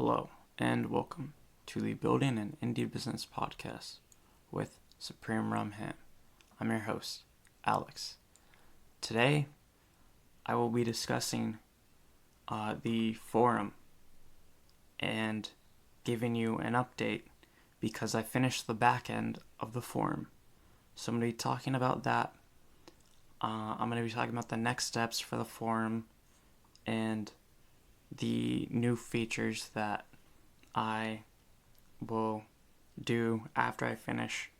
Hello, and welcome to the Building an Indie Business Podcast with SupremeRumHam. I'm your host, Alex. Today, I will be discussing the forum and giving you an update because I finished the back end of the forum. So I'm going to be talking about that. I'm going to be talking about the next steps for the forum and the new features that I will do after I finish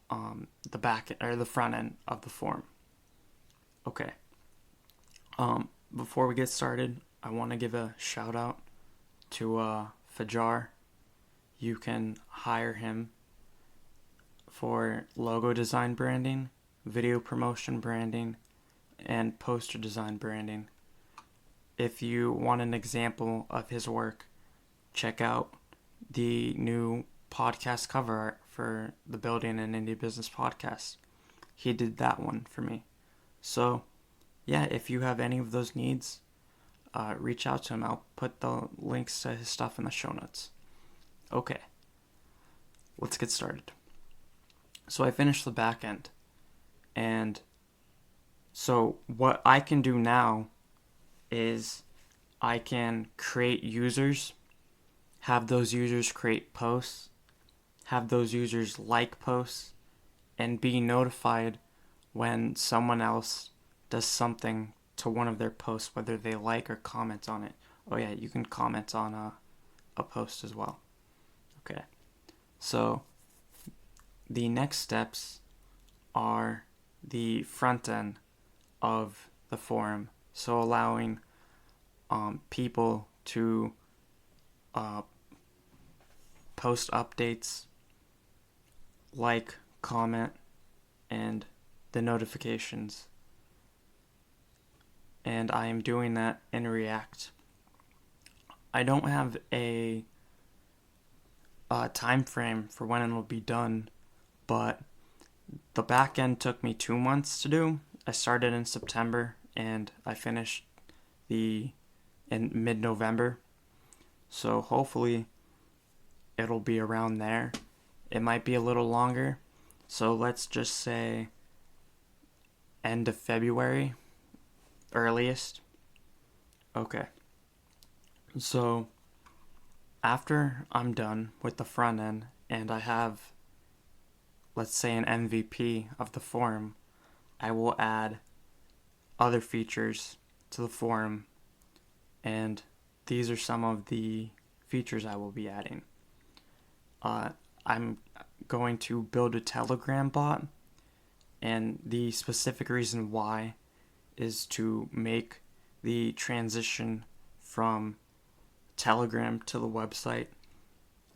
the front end of the forum. Okay. Before we get started, I want to give a shout out to Fajar. You can hire him for logo design branding, video promotion branding, and poster design branding. If you want an example of his work, check out the new podcast cover art for the Building an Indie Business Podcast. He did that one for me. So, yeah, if you have any of those needs, reach out to him. I'll put the links to his stuff in the show notes. Okay, let's get started. So I finished the back end. And so what I can do now is I can create users, have those users create posts, have those users like posts, and be notified when someone else does something to one of their posts, whether they like or comment on it. Oh yeah, you can comment on a post as well. Okay, so the next steps are the front end of the forum. So allowing people to post updates, like, comment, and the notifications. And I am doing that in React. I don't have a time frame for when it will be done, but the back end took me 2 months to do. I started in September and I finished in mid-November. So hopefully it'll be around there. It might be a little longer. So let's just say end of February, earliest. Okay. So after I'm done with the front end and I have, let's say, an MVP of the forum, I will add other features to the forum, and these are some of the features I will be adding. I'm going to build a Telegram bot, and the specific reason why is to make the transition from Telegram to the website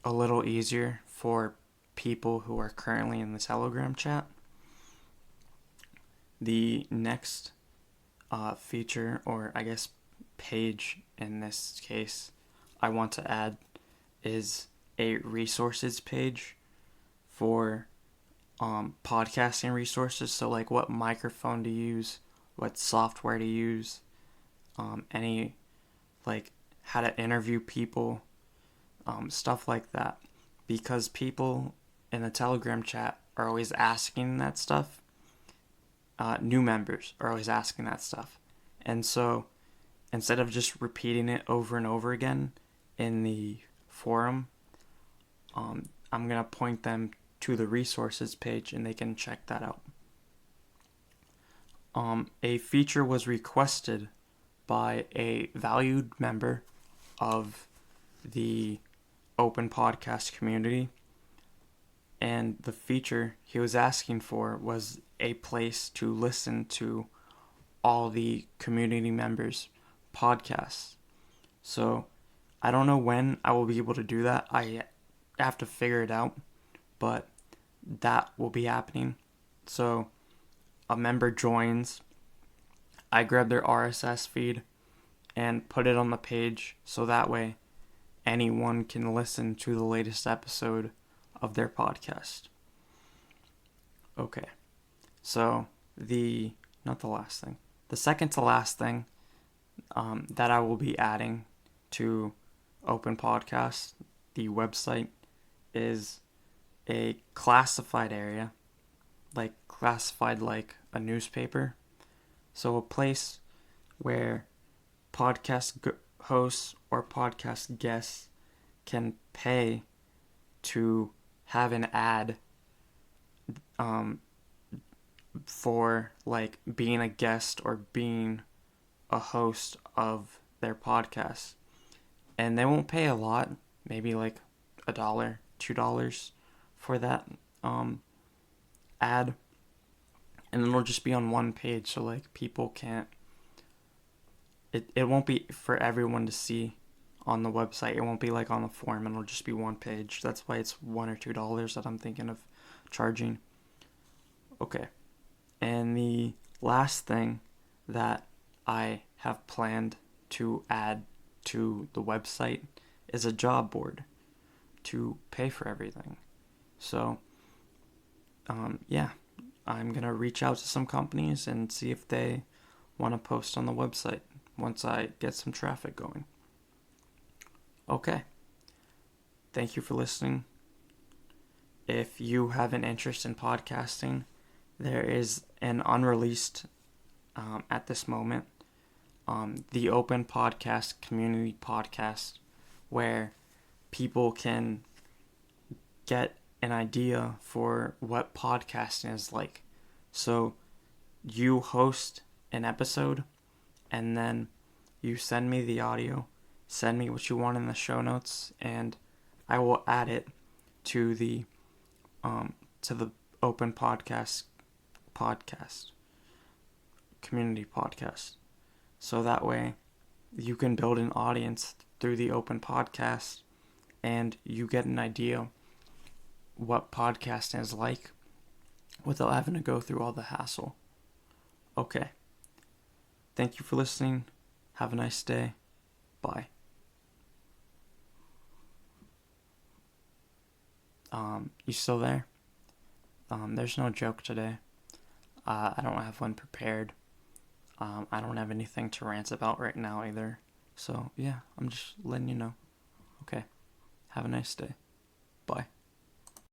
a little easier for people who are currently in the Telegram chat. The next feature, or I guess page in this case, I want to add is a resources page for podcasting resources. So like what microphone to use, what software to use, any like how to interview people, stuff like that. Because people in the Telegram chat are always asking that stuff. New members are always asking that stuff. And so instead of just repeating it over and over again in the forum, I'm going to point them to the resources page and they can check that out. A feature was requested by a valued member of the open podcast community, and the feature he was asking for was a place to listen to all the community members' podcasts. So I don't know when I will be able to do that. I have to figure it out, but that will be happening. So a member joins, I grab their RSS feed and put it on the page so that way anyone can listen to the latest episode of their podcast. Okay, so the second to last thing that I will be adding to Open Podcast, the website, is a classified area, like classified like a newspaper. So a place where hosts or podcast guests can pay to have an ad for like being a guest or being a host of their podcast. And they won't pay a lot, maybe like $1, $2 for that ad. And it'll just be on one page, so like people can't, it won't be for everyone to see on the website. It won't be like on the form, it'll just be one page. That's why it's $1 or $2 that I'm thinking of charging. Okay. And the last thing that I have planned to add to the website is a job board to pay for everything. So, yeah, I'm going to reach out to some companies and see if they want to post on the website once I get some traffic going. Okay. Thank you for listening. If you have an interest in podcasting, there is an unreleased, at this moment, the Open Podcast Community Podcast, where people can get an idea for what podcasting is like. So you host an episode, and then you send me the audio, send me what you want in the show notes, and I will add it to the Open Podcast Community Podcast. So that way you can build an audience through the Open Podcast, and you get an idea what podcasting is like without having to go through all the hassle. Okay. Thank you for listening. Have a nice day. Bye. You still there? There's no joke today. I don't have one prepared. I don't have anything to rant about right now either. So, yeah, I'm just letting you know. Okay. Have a nice day. Bye.